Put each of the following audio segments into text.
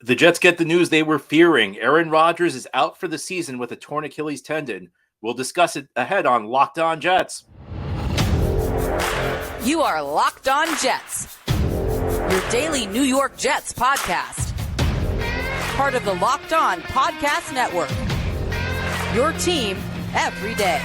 The Jets get the news they were fearing. Aaron Rodgers is out for the season with a torn Achilles tendon. We'll discuss it ahead on Locked On Jets. You are Locked On Jets, your daily New York Jets podcast. Part of the Locked On Podcast Network, your team every day.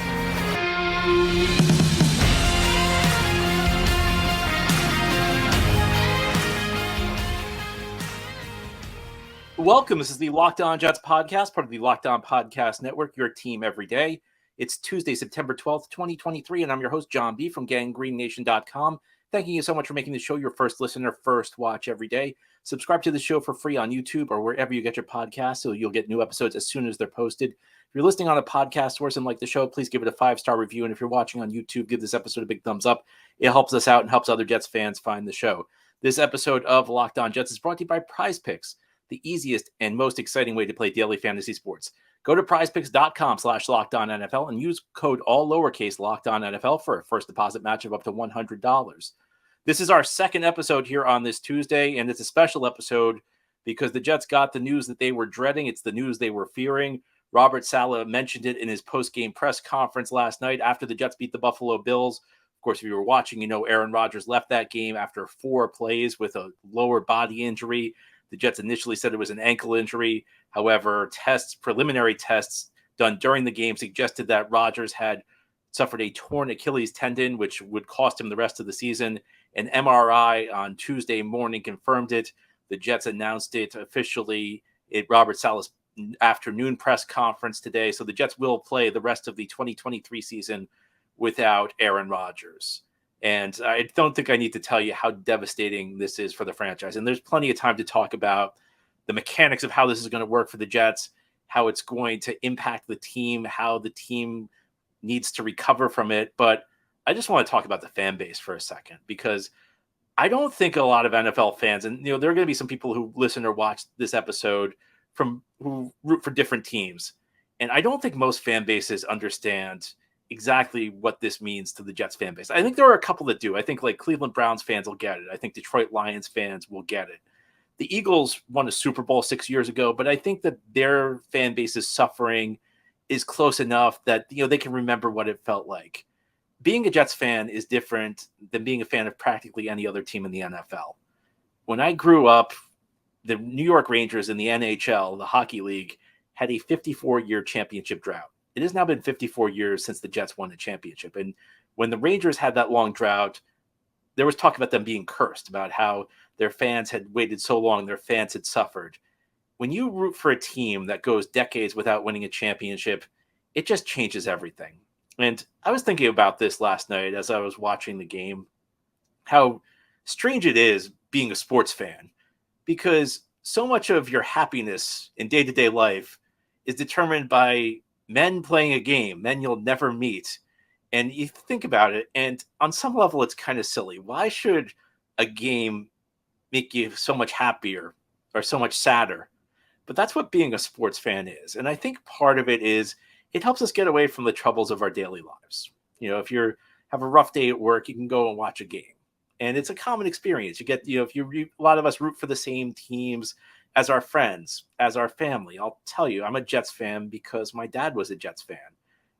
Welcome. This is the Locked On Jets podcast, part of the Locked On Podcast Network, your team every day. It's Tuesday, September 12th, 2023, and I'm your host, John B. from GangGreenNation.com. Thanking you so much for making the show your first listener, first watch every day. Subscribe to the show for free on YouTube or wherever you get your podcasts so you'll get new episodes as soon as they're posted. If you're listening on a podcast source and like the show, please give it a 5-star review. And if you're watching on YouTube, give this episode a big thumbs up. It helps us out and helps other Jets fans find the show. This episode of Locked On Jets is brought to you by PrizePicks, the easiest and most exciting way to play daily fantasy sports. Go to prizepicks.com/LockedOnNFL and use code all lowercase LockedOnNFL for a first deposit match of up to $100. This is our second episode here on this Tuesday, and it's a special episode because the Jets got the news that they were dreading. It's the news they were fearing. Robert Saleh mentioned it in his post-game press conference last night after the Jets beat the Buffalo Bills. Of course, if you were watching, you know Aaron Rodgers left that game after 4 plays with a lower body injury. The Jets initially said it was an ankle injury. However, preliminary tests done during the game suggested that Rodgers had suffered a torn Achilles tendon, which would cost him the rest of the season. An MRI on Tuesday morning confirmed it. The Jets announced it officially at Robert Saleh's afternoon press conference today. So the Jets will play the rest of the 2023 season without Aaron Rodgers. And I don't think I need to tell you how devastating this is for the franchise. And there's plenty of time to talk about the mechanics of how this is going to work for the Jets, how it's going to impact the team, how the team needs to recover from it. But I just want to talk about the fan base for a second, because I don't think a lot of NFL fans, and there are going to be some people who listen or watch this episode who root for different teams. And I don't think most fan bases understand exactly what this means to the Jets fan base. I think there are a couple that do. I think like Cleveland Browns fans will get it. I think Detroit Lions fans will get it. The Eagles won a Super Bowl 6 years ago, but I think that their fan base's suffering is close enough that they can remember what it felt like. Being a Jets fan is different than being a fan of practically any other team in the NFL. When I grew up, the New York Rangers in the NHL, the hockey league, had a 54-year championship drought. It has now been 54 years since the Jets won a championship. And when the Rangers had that long drought, there was talk about them being cursed, about how their fans had waited so long, their fans had suffered. When you root for a team that goes decades without winning a championship, it just changes everything. And I was thinking about this last night as I was watching the game, how strange it is being a sports fan, because so much of your happiness in day-to-day life is determined by men playing a game, men you'll never meet. And you think about it, and on some level, it's kind of silly. Why should a game make you so much happier or so much sadder? But that's what being a sports fan is. And I think part of it is it helps us get away from the troubles of our daily lives. If you have a rough day at work, you can go and watch a game. And it's a common experience. You get, a lot of us root for the same teams as our friends, as our family. I'll tell you, I'm a Jets fan because my dad was a Jets fan.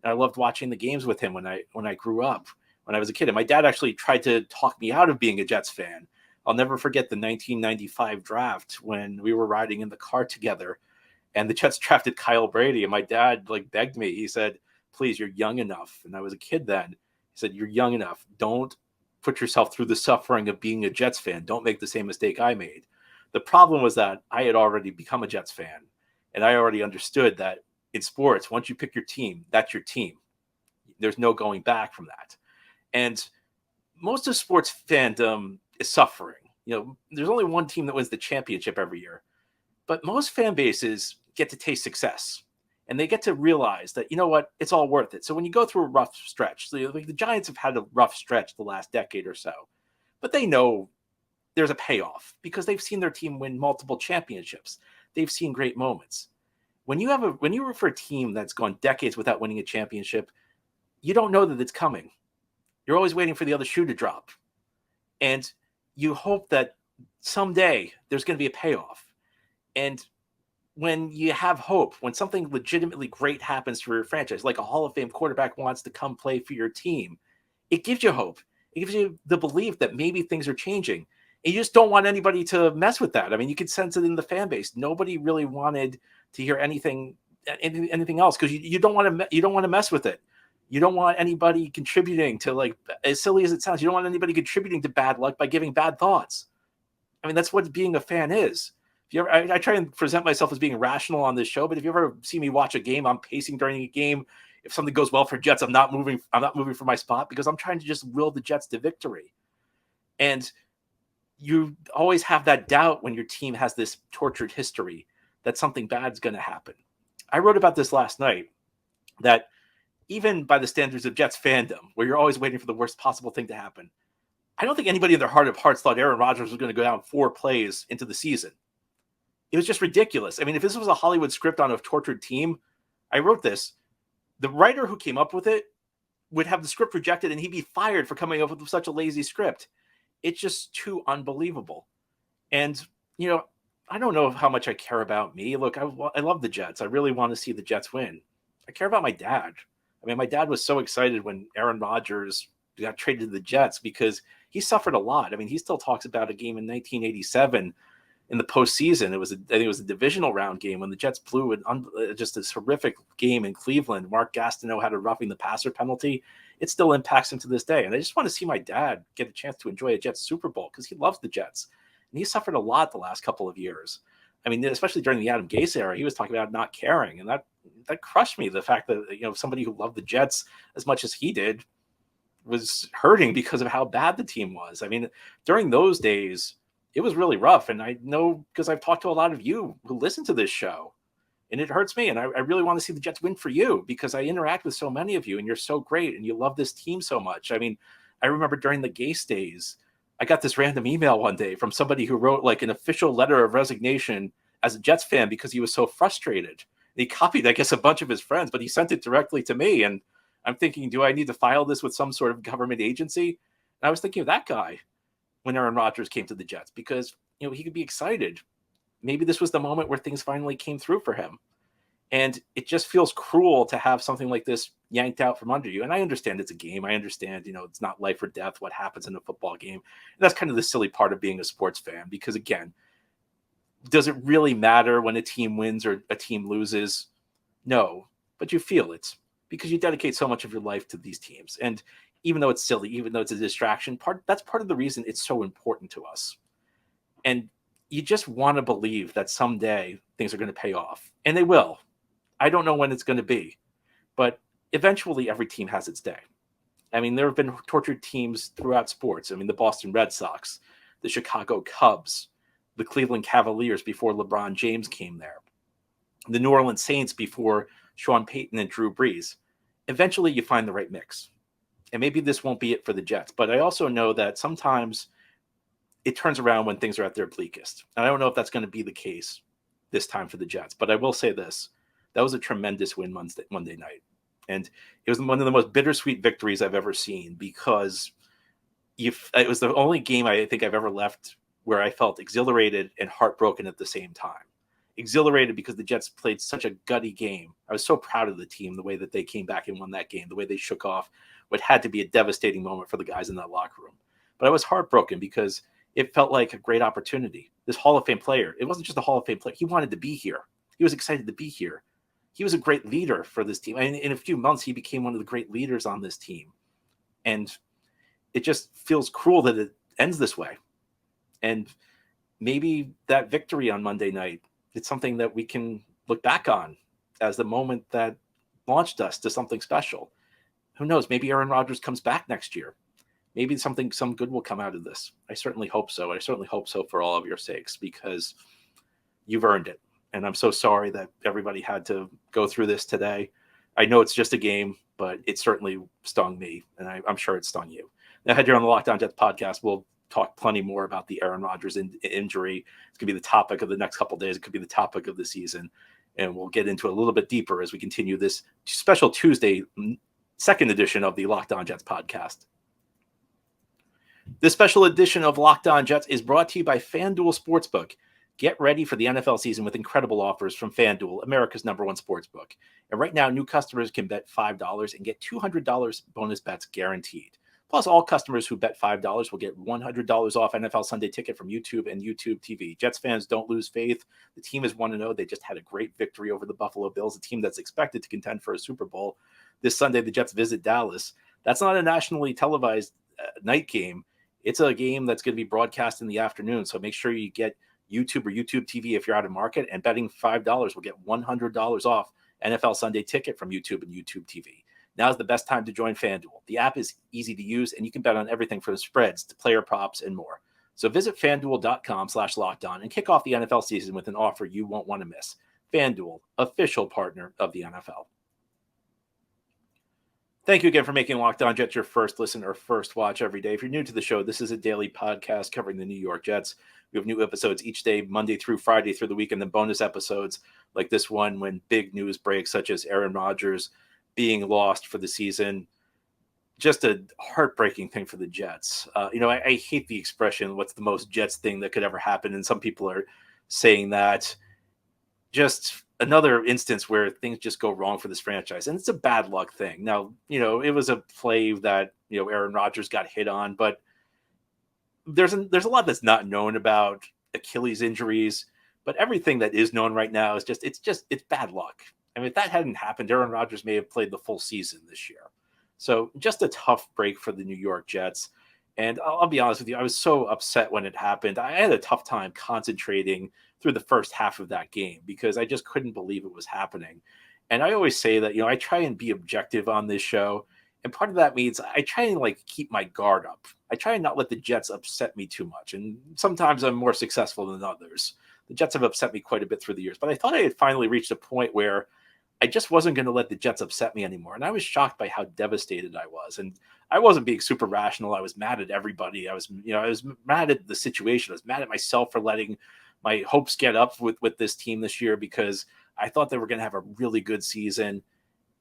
And I loved watching the games with him when I grew up, when I was a kid. And my dad actually tried to talk me out of being a Jets fan. I'll never forget the 1995 draft when we were riding in the car together and the Jets drafted Kyle Brady. And my dad begged me. He said, please, you're young enough. And I was a kid then. He said, you're young enough. Don't put yourself through the suffering of being a Jets fan. Don't make the same mistake I made. The problem was that I had already become a Jets fan, and I already understood that in sports, once you pick your team, that's your team. There's no going back from that. And most of sports fandom is suffering. There's only one team that wins the championship every year, but most fan bases get to taste success, and they get to realize that, it's all worth it. So when you go through a rough stretch, the Giants have had a rough stretch the last decade or so, but they know there's a payoff because they've seen their team win multiple championships. They've seen great moments. When you root for a team that's gone decades without winning a championship, you don't know that it's coming. You're always waiting for the other shoe to drop. And you hope that someday there's going to be a payoff. And when you have hope, when something legitimately great happens for your franchise, like a Hall of Fame quarterback wants to come play for your team, it gives you hope. It gives you the belief that maybe things are changing. And you just don't want anybody to mess with that. I mean, you could sense it in the fan base. Nobody really wanted to hear anything else because you don't want to mess with it. You don't want anybody contributing to, like, as silly as it sounds, you don't want anybody contributing to bad luck by giving bad thoughts. I mean, that's what being a fan is. If you ever, I try and present myself as being rational on this show, but if you ever see me watch a game, I'm pacing during a game. If something goes well for Jets, I'm not moving from my spot because I'm trying to just will the Jets to victory. And you always have that doubt when your team has this tortured history that something bad is going to happen. I wrote about this last night, that even by the standards of Jets fandom, where you're always waiting for the worst possible thing to happen, I don't think anybody in their heart of hearts thought Aaron Rodgers was going to go down 4 plays into the season. It was just ridiculous. I mean, if this was a Hollywood script on a tortured team, I wrote this, the writer who came up with it would have the script rejected and he'd be fired for coming up with such a lazy script. It's just too unbelievable. And, you know, I don't know how much I care about me. Look, I love the Jets. I really want to see the Jets win. I care about my dad. I mean, my dad was so excited when Aaron Rodgers got traded to the Jets because he suffered a lot. I mean, he still talks about a game in 1987 in the postseason. I think it was a divisional round game when the Jets blew just this horrific game in Cleveland. Mark Gastineau had a roughing the passer penalty. It still impacts him to this day. And I just want to see my dad get a chance to enjoy a Jets Super Bowl because he loves the Jets. And he suffered a lot the last couple of years. I mean, especially during the Adam Gase era, he was talking about not caring. And that crushed me. The fact that, you know, somebody who loved the Jets as much as he did was hurting because of how bad the team was. I mean, during those days, it was really rough. And I know because I've talked to a lot of you who listen to this show, and it hurts me. And I really want to see the Jets win for you because I interact with so many of you and you're so great and you love this team so much. I mean, I remember during the Gase days, I got this random email one day from somebody who wrote like an official letter of resignation as a Jets fan because he was so frustrated. And he copied, I guess, a bunch of his friends, but he sent it directly to me. And I'm thinking, do I need to file this with some sort of government agency? And I was thinking of that guy when Aaron Rodgers came to the Jets because, you know, he could be excited. Maybe this was the moment where things finally came through for him. And it just feels cruel to have something like this yanked out from under you. And I understand it's a game. I understand, you know, it's not life or death what happens in a football game. And that's kind of the silly part of being a sports fan because, again, does it really matter when a team wins or a team loses? No, but you feel it because you dedicate so much of your life to these teams. And even though it's silly, even though it's a distraction, that's part of the reason it's so important to us. And you just want to believe that someday things are going to pay off, and they will. I don't know when it's going to be, but eventually every team has its day. I mean, there have been tortured teams throughout sports. I mean, the Boston Red Sox, the Chicago Cubs, the Cleveland Cavaliers before LeBron James came there, the New Orleans Saints before Sean Payton and Drew Brees. Eventually you find the right mix. And maybe this won't be it for the Jets, but I also know that sometimes it turns around when things are at their bleakest. And I don't know if that's going to be the case this time for the Jets, but I will say this. That was a tremendous win Monday night. And it was one of the most bittersweet victories I've ever seen because it was the only game I think I've ever left where I felt exhilarated and heartbroken at the same time. Exhilarated because the Jets played such a gutty game. I was so proud of the team, the way that they came back and won that game, the way they shook off what had to be a devastating moment for the guys in that locker room. But I was heartbroken because it felt like a great opportunity. This Hall of Fame player, it wasn't just a Hall of Fame player. He wanted to be here. He was excited to be here. He was a great leader for this team. And in a few months, he became one of the great leaders on this team. And it just feels cruel that it ends this way. And maybe that victory on Monday night, it's something that we can look back on as the moment that launched us to something special. Who knows? Maybe Aaron Rodgers comes back next year. Maybe some good will come out of this. I certainly hope so. I certainly hope so for all of your sakes because you've earned it. And I'm so sorry that everybody had to go through this today. I know it's just a game, but it certainly stung me, and I'm sure it stung you. Now, here on the Locked On Jets podcast, we'll talk plenty more about the Aaron Rodgers injury. It's going to be the topic of the next couple of days. It could be the topic of the season. And we'll get into it a little bit deeper as we continue this special Tuesday, second edition of the Locked On Jets podcast. This special edition of Locked On Jets is brought to you by FanDuel Sportsbook. Get ready for the NFL season with incredible offers from FanDuel, America's #1 sportsbook. And right now, new customers can bet $5 and get $200 bonus bets guaranteed. Plus, all customers who bet $5 will get $100 off NFL Sunday Ticket from YouTube and YouTube TV. Jets fans, don't lose faith. The team is 1-0. They just had a great victory over the Buffalo Bills, a team that's expected to contend for a Super Bowl. This Sunday, the Jets visit Dallas. That's not a nationally televised night game. It's a game that's going to be broadcast in the afternoon. So make sure you get YouTube or YouTube TV if you're out of market, and betting $5 will get $100 off NFL Sunday Ticket from YouTube and YouTube TV. Now's the best time to join FanDuel. The app is easy to use, and you can bet on everything from spreads to player props and more. So visit FanDuel.com/lockedon and kick off the NFL season with an offer you won't want to miss. FanDuel, official partner of the NFL. Thank you again for making Locked On Jets your first listen or first watch every day. If you're new to the show, this is a daily podcast covering the New York Jets. We have new episodes each day, Monday through Friday through the week, and then bonus episodes like this one when big news breaks, such as Aaron Rodgers being lost for the season. Just a heartbreaking thing for the Jets. I hate the expression, what's the most Jets thing that could ever happen? And some people are saying that. Just another instance where things just go wrong for this franchise. And it's a bad luck thing. Now, it was a play that, Aaron Rodgers got hit on, but there's a lot that's not known about Achilles injuries, but everything that is known right now is it's bad luck. I mean, if that hadn't happened, Aaron Rodgers may have played the full season this year. So just a tough break for the New York Jets. And I'll be honest with you, I was so upset when it happened. I had a tough time concentrating through the first half of that game because I just couldn't believe it was happening. And I always say that, I try and be objective on this show. And part of that means I try and keep my guard up. I try and not let the Jets upset me too much. And sometimes I'm more successful than others. The Jets have upset me quite a bit through the years, but I thought I had finally reached a point where I just wasn't going to let the Jets upset me anymore. And I was shocked by how devastated I was. And I wasn't being super rational. I was mad at everybody. I was mad at the situation. I was mad at myself for letting my hopes get up with this team this year because I thought they were going to have a really good season.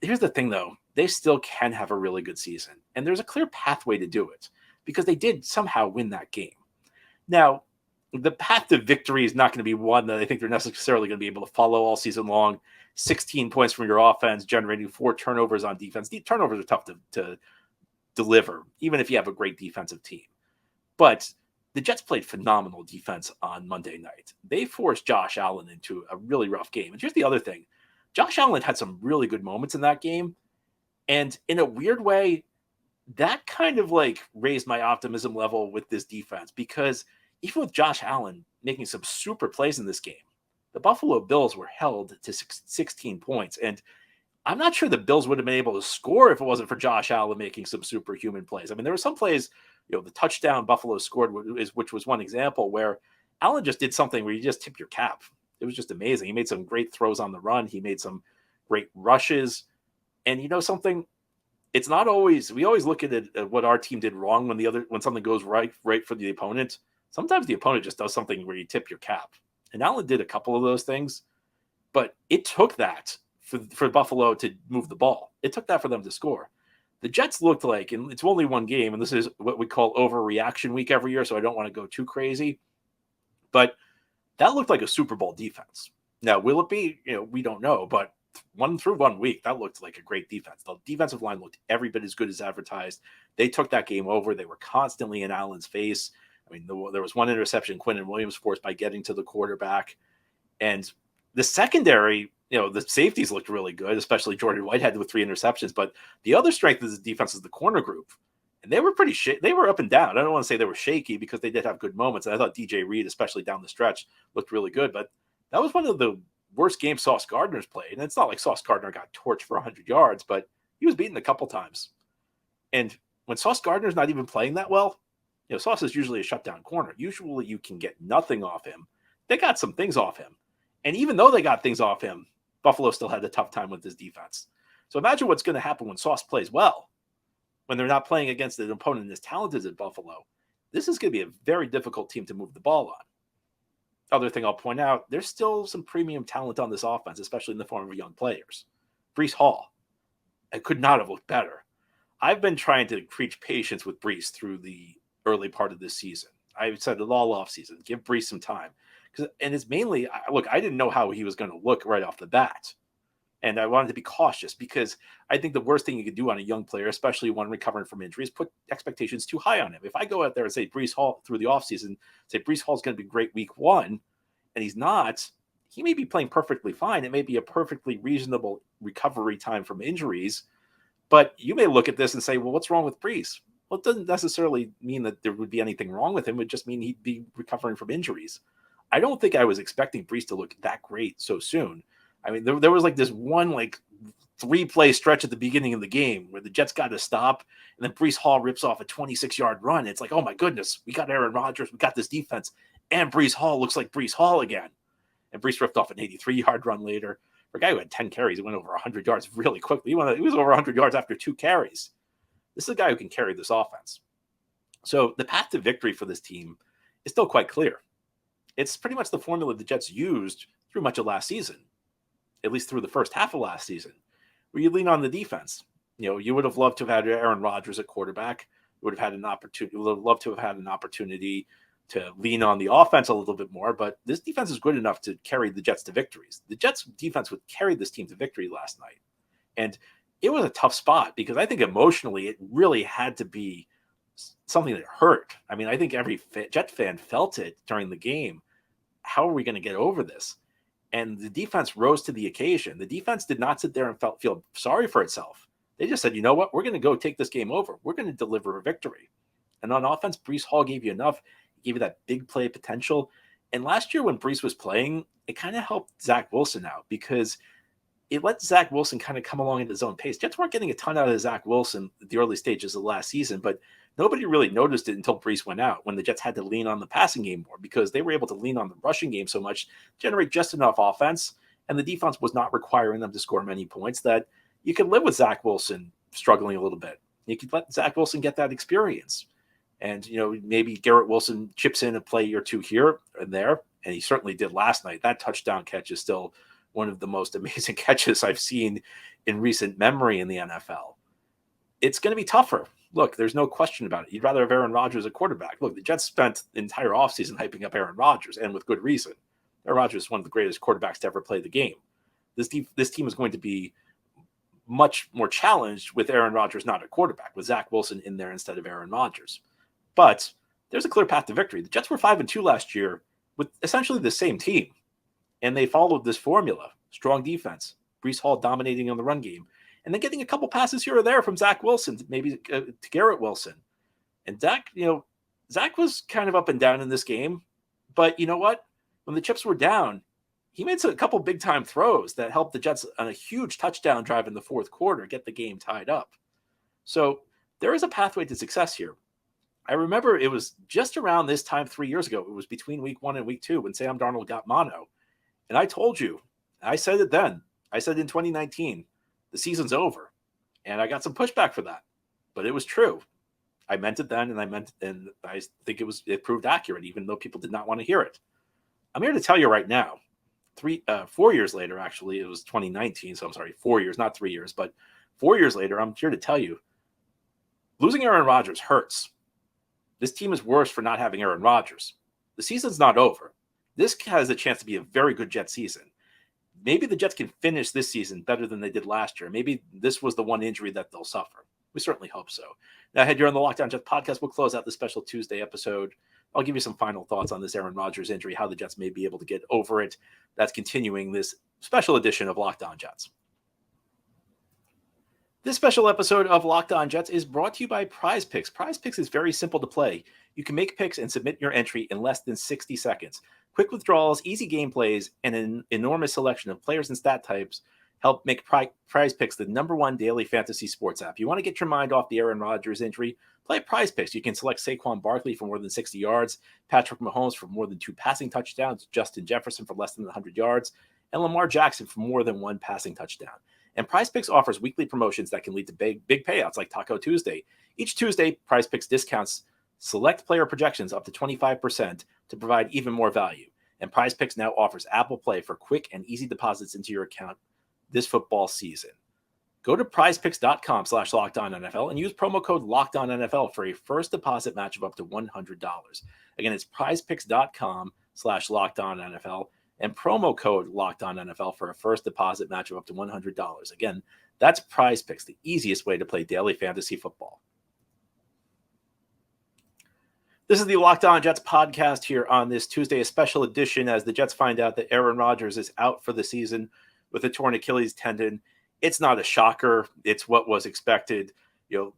Here's the thing, though. They still can have a really good season. And there's a clear pathway to do it because they did somehow win that game. Now, the path to victory is not going to be one that I think they're necessarily going to be able to follow all season long. 16 points from your offense, generating 4 turnovers on defense. The turnovers are tough to deliver, even if you have a great defensive team. But the Jets played phenomenal defense on Monday night. They forced Josh Allen into a really rough game. And here's the other thing. Josh Allen had some really good moments in that game. And in a weird way, that kind of raised my optimism level with this defense because even with Josh Allen making some super plays in this game, the Buffalo Bills were held to 16 points. And I'm not sure the Bills would have been able to score if it wasn't for Josh Allen making some superhuman plays. I mean, there were some plays, the touchdown Buffalo scored, which was one example where Allen just did something where you just tip your cap. It was just amazing. He made some great throws on the run. He made some great rushes. And something, it's not always, we always look at what our team did wrong when something goes right for the opponent. Sometimes the opponent just does something where you tip your cap. And Allen did a couple of those things, but it took that for Buffalo to move the ball. It took that for them to score. The Jets looked like, and it's only one game, and this is what we call overreaction week every year, so I don't want to go too crazy, but that looked like a Super Bowl defense. Now, will it be? We don't know, but through 1 week, that looked like a great defense. The defensive line looked every bit as good as advertised. They took that game over. They were constantly in Allen's face. I mean, there was one interception Quinnen Williams forced by getting to the quarterback. And the secondary, the safeties looked really good, especially Jordan Whitehead with 3 interceptions. But the other strength of the defense is the corner group. And they were pretty they were up and down. I don't want to say they were shaky because they did have good moments. And I thought DJ Reed, especially down the stretch, looked really good. But that was one of the worst games Sauce Gardner's played. And it's not like Sauce Gardner got torched for 100 yards, but he was beaten a couple times. And when Sauce Gardner's not even playing that well, Sauce is usually a shutdown corner. Usually you can get nothing off him. They got some things off him. And even though they got things off him, Buffalo still had a tough time with his defense. So imagine what's going to happen when Sauce plays well, when they're not playing against an opponent as talented as Buffalo. This is going to be a very difficult team to move the ball on. Other thing I'll point out, there's still some premium talent on this offense, especially in the form of young players. Breece Hall, it could not have looked better. I've been trying to preach patience with Breece through the early part of this season. I've said it all off season. Give Breece some time And it's mainly, look, I didn't know how he was going to look right off the bat. And I wanted to be cautious because I think the worst thing you could do on a young player, especially one recovering from injury, is put expectations too high on him. If I go out there and say Breece Hall through the offseason, say Breece Hall's going to be great week one, and he's not, he may be playing perfectly fine. It may be a perfectly reasonable recovery time from injuries. But you may look at this and say, well, what's wrong with Breece? Well, it doesn't necessarily mean that there would be anything wrong with him. It would just mean he'd be recovering from injuries. I don't think I was expecting Breece to look that great so soon. I mean, there was like this one 3-play stretch at the beginning of the game where the Jets got to stop, and then Breece Hall rips off a 26-yard run. It's like, oh my goodness, we got Aaron Rodgers, we got this defense, and Breece Hall looks like Breece Hall again. And Breece ripped off an 83-yard run later. For a guy who had 10 carries, he went over 100 yards really quickly. He was over 100 yards after 2 carries. This is a guy who can carry this offense. So the path to victory for this team is still quite clear. It's pretty much the formula the Jets used through much of last season, at least through the first half of last season, where you lean on the defense. You would have loved to have had Aaron Rodgers at quarterback. You would have had an opportunity. You would have loved to have had an opportunity to lean on the offense a little bit more, but this defense is good enough to carry the Jets to victories. The Jets defense would carry this team to victory last night. And it was a tough spot because I think emotionally it really had to be something that hurt. I mean, I think every Jet fan felt it during the game. How are we going to get over this? And the defense rose to the occasion. The defense did not sit there and feel sorry for itself. They just said, you know what? We're going to go take this game over. We're going to deliver a victory. And on offense, Breece Hall gave you enough. He gave you that big play potential. And last year when Breece was playing, it kind of helped Zach Wilson out because it let Zach Wilson kind of come along at his own pace. Jets weren't getting a ton out of Zach Wilson at the early stages of last season, but nobody really noticed it until Breece went out when the Jets had to lean on the passing game more because they were able to lean on the rushing game so much, generate just enough offense, and the defense was not requiring them to score many points that you could live with Zach Wilson struggling a little bit. You could let Zach Wilson get that experience. And, maybe Garrett Wilson chips in a play or two here and there, and he certainly did last night. That touchdown catch is still one of the most amazing catches I've seen in recent memory in the NFL. It's going to be tougher. Look, there's no question about it. You'd rather have Aaron Rodgers at quarterback. Look, the Jets spent the entire offseason hyping up Aaron Rodgers, and with good reason. Aaron Rodgers is one of the greatest quarterbacks to ever play the game. This team is going to be much more challenged with Aaron Rodgers not at quarterback, with Zach Wilson in there instead of Aaron Rodgers. But there's a clear path to victory. The Jets were 5-2 last year with essentially the same team, and they followed this formula: strong defense, Breece Hall dominating on the run game, and then getting a couple passes here or there from Zach Wilson, maybe to Garrett Wilson. And Zach was kind of up and down in this game, but you know what? When the chips were down, he made a couple big-time throws that helped the Jets on a huge touchdown drive in the fourth quarter get the game tied up. So there is a pathway to success here. I remember it was just around this time 3 years ago. It was between week 1 and week 2 when Sam Darnold got mono. And I told you, I said it then. I said in 2019, the season's over. And I got some pushback for that. But it was true. I meant it then, and I think it proved accurate, even though people did not want to hear it. I'm here to tell you right now, 4 years later, actually, it was 2019. So I'm sorry, 4 years, not 3 years, but 4 years later, I'm here to tell you, losing Aaron Rodgers hurts. This team is worse for not having Aaron Rodgers. The season's not over. This has a chance to be a very good Jets season. Maybe the Jets can finish this season better than they did last year. Maybe this was the one injury that they'll suffer. We certainly hope so. Now, ahead here on the Locked On Jets podcast, we'll close out the special Tuesday episode. I'll give you some final thoughts on this Aaron Rodgers injury, how the Jets may be able to get over it. That's continuing this special edition of Locked On Jets. This special episode of Locked On Jets is brought to you by PrizePicks. PrizePicks is very simple to play. You can make picks and submit your entry in less than 60 seconds. Quick withdrawals, easy gameplays, and an enormous selection of players and stat types help make PrizePicks the #1 daily fantasy sports app. You want to get your mind off the Aaron Rodgers injury? Play PrizePicks. You can select Saquon Barkley for more than 60 yards, Patrick Mahomes for more than 2 passing touchdowns, Justin Jefferson for less than 100 yards, and Lamar Jackson for more than 1 passing touchdown. And PrizePicks offers weekly promotions that can lead to big payouts like Taco Tuesday. Each Tuesday, PrizePicks discounts select player projections up to 25% to provide even more value. And PrizePicks now offers Apple Play for quick and easy deposits into your account this football season. Go to prizepicks.com/LockedOnNFL and use promo code LockedOnNFL for a first deposit match of up to $100. Again, it's prizepicks.com FanDuel.com/LockedOnNFL and promo code LockedOnNFL for a first deposit match of up to $100. Again, that's PrizePicks, the easiest way to play daily fantasy football. This is the Locked On Jets podcast here on this Tuesday, a special edition as the Jets find out that Aaron Rodgers is out for the season with a torn Achilles tendon. It's not a shocker. It's what was expected. Earlier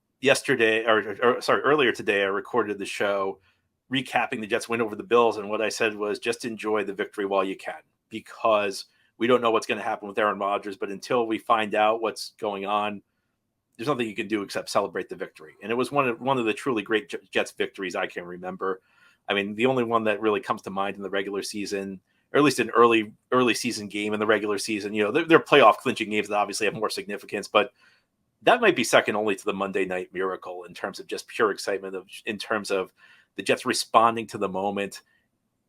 today, I recorded the show recapping the Jets win over the Bills, and what I said was just enjoy the victory while you can, because we don't know what's going to happen with Aaron Rodgers, but until we find out what's going on, there's nothing you can do except celebrate the victory. And it was one of the truly great Jets victories I can remember. I mean, the only one that really comes to mind in the regular season, or at least an early season game in the regular season, they're playoff clinching games that obviously have more significance, but that might be second only to the Monday Night Miracle in terms of just pure excitement, in terms of the Jets responding to the moment.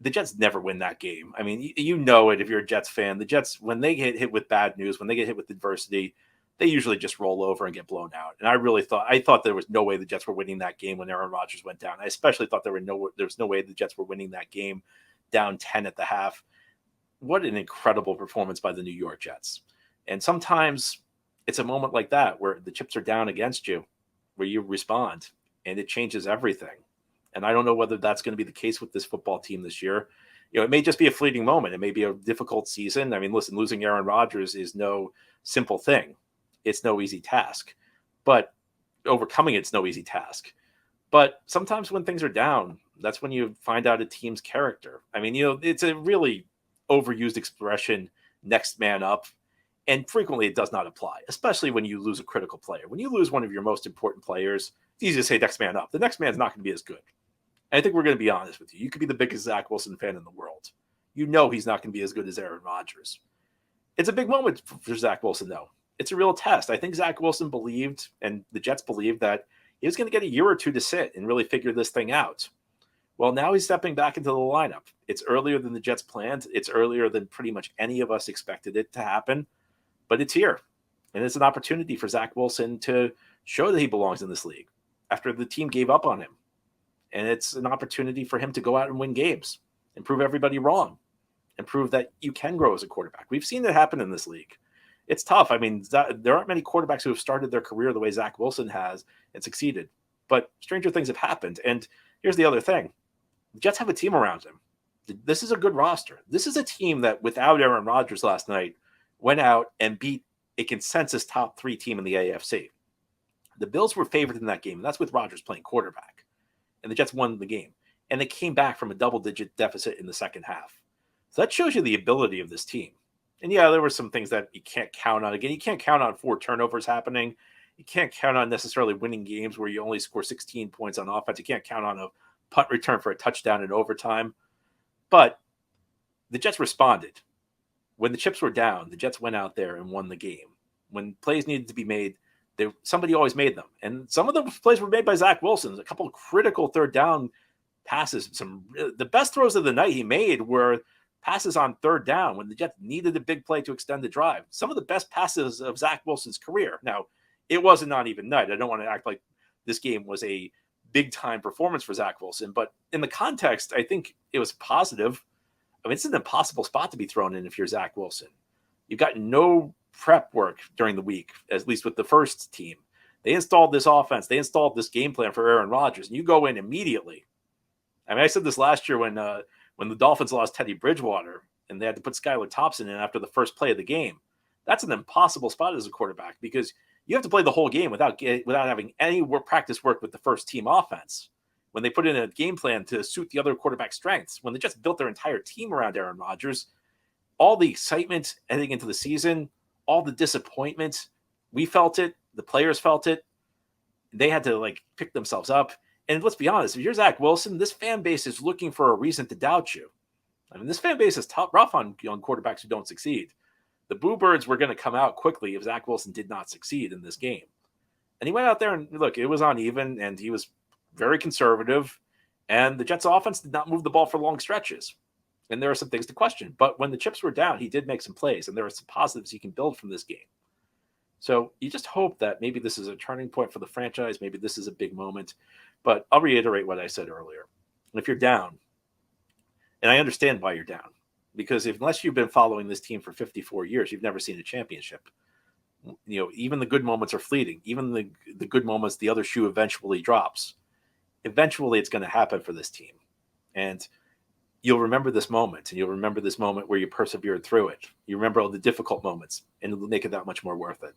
The Jets never win that game. I mean, you know it if you're a Jets fan. The Jets, when they get hit with bad news, when they get hit with adversity, they usually just roll over and get blown out. And I thought there was no way the Jets were winning that game when Aaron Rodgers went down. I especially thought there was no way the Jets were winning that game down 10 at the half. What an incredible performance by the New York Jets. And sometimes it's a moment like that where the chips are down against you, where you respond, and it changes everything. And I don't know whether that's going to be the case with this football team this year. It may just be a fleeting moment. It may be a difficult season. I mean, listen, losing Aaron Rodgers is no simple thing. It's no easy task, but overcoming it's no easy task. But sometimes when things are down, that's when you find out a team's character. I mean, it's a really overused expression, next man up. And frequently it does not apply, especially when you lose a critical player. When you lose one of your most important players, it's easy to say next man up. The next man's not going to be as good. And I think we're going to be honest with you. You could be the biggest Zach Wilson fan in the world. You know he's not going to be as good as Aaron Rodgers. It's a big moment for Zach Wilson, though. It's a real test. I think Zach Wilson believed, and the Jets believed, that he was going to get a year or two to sit and really figure this thing out. Well, now he's stepping back into the lineup. It's earlier than the Jets planned. It's earlier than pretty much any of us expected it to happen. But it's here. And it's an opportunity for Zach Wilson to show that he belongs in this league after the team gave up on him. And it's an opportunity for him to go out and win games and prove everybody wrong and prove that you can grow as a quarterback. We've seen it happen in this league. It's tough. I mean, there aren't many quarterbacks who have started their career the way Zach Wilson has and succeeded. But stranger things have happened. And here's the other thing. The Jets have a team around him. This is a good roster. This is a team that, without Aaron Rodgers last night, went out and beat a consensus top 3 team in the AFC. The Bills were favored in that game, and that's with Rodgers playing quarterback. And the Jets won the game. And they came back from a double-digit deficit in the second half. So that shows you the ability of this team. And yeah, there were some things that you can't count on. Again, you can't count on 4 turnovers happening. You can't count on necessarily winning games where you only score 16 points on offense. You can't count on a punt return for a touchdown in overtime. But the Jets responded. When the chips were down, the Jets went out there and won the game. When plays needed to be made, somebody always made them. And some of the plays were made by Zach Wilson. A couple of critical third down passes. The best throws of the night he made were passes on third down when the Jets needed a big play to extend the drive. Some of the best passes of Zach Wilson's career. Now, it was a not-even night. I don't want to act like this game was a big-time performance for Zach Wilson, but in the context, I think it was positive. I mean, it's an impossible spot to be thrown in if you're Zach Wilson. You've got no prep work during the week, at least with the first team. They installed this offense. They installed this game plan for Aaron Rodgers, and you go in immediately. I mean, I said this last year when the Dolphins lost Teddy Bridgewater and they had to put Skylar Thompson in after the first play of the game. That's an impossible spot as a quarterback because you have to play the whole game without having any practice work with the first team offense. When they put in a game plan to suit the other quarterback's strengths, when they just built their entire team around Aaron Rodgers, all the excitement heading into the season, all the disappointment, we felt it, the players felt it. They had to pick themselves up. And let's be honest, if you're Zach Wilson, this fan base is looking for a reason to doubt you. I mean, this fan base is rough on young quarterbacks who don't succeed. The Boo Birds were going to come out quickly if Zach Wilson did not succeed in this game. And he went out there and, look, it was uneven, and he was very conservative, and the Jets' offense did not move the ball for long stretches. And there are some things to question. But when the chips were down, he did make some plays, and there are some positives he can build from this game. So you just hope that maybe this is a turning point for the franchise. Maybe this is a big moment. But I'll reiterate what I said earlier. If you're down, And I understand why you're down, because unless you've been following this team for 54 years, you've never seen a championship. Even the good moments are fleeting. Even the good moments, the other shoe eventually drops. Eventually, it's going to happen for this team. And you'll remember this moment, and you'll remember this moment where you persevered through it. You remember all the difficult moments, and it'll make it that much more worth it.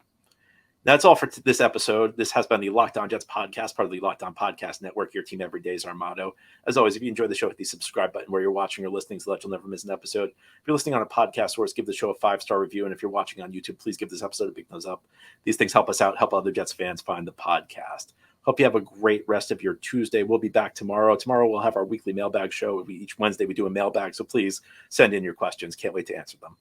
That's all for this episode. This has been the Locked On Jets podcast, part of the Locked On Podcast Network. Your team every day is our motto. As always, if you enjoy the show, hit the subscribe button where you're watching or listening so that you'll never miss an episode. If you're listening on a podcast source, give the show a 5-star review. And if you're watching on YouTube, please give this episode a big thumbs up. These things help us out, help other Jets fans find the podcast. Hope you have a great rest of your Tuesday. We'll be back tomorrow. Tomorrow we'll have our weekly mailbag show. Each Wednesday we do a mailbag, so please send in your questions. Can't wait to answer them.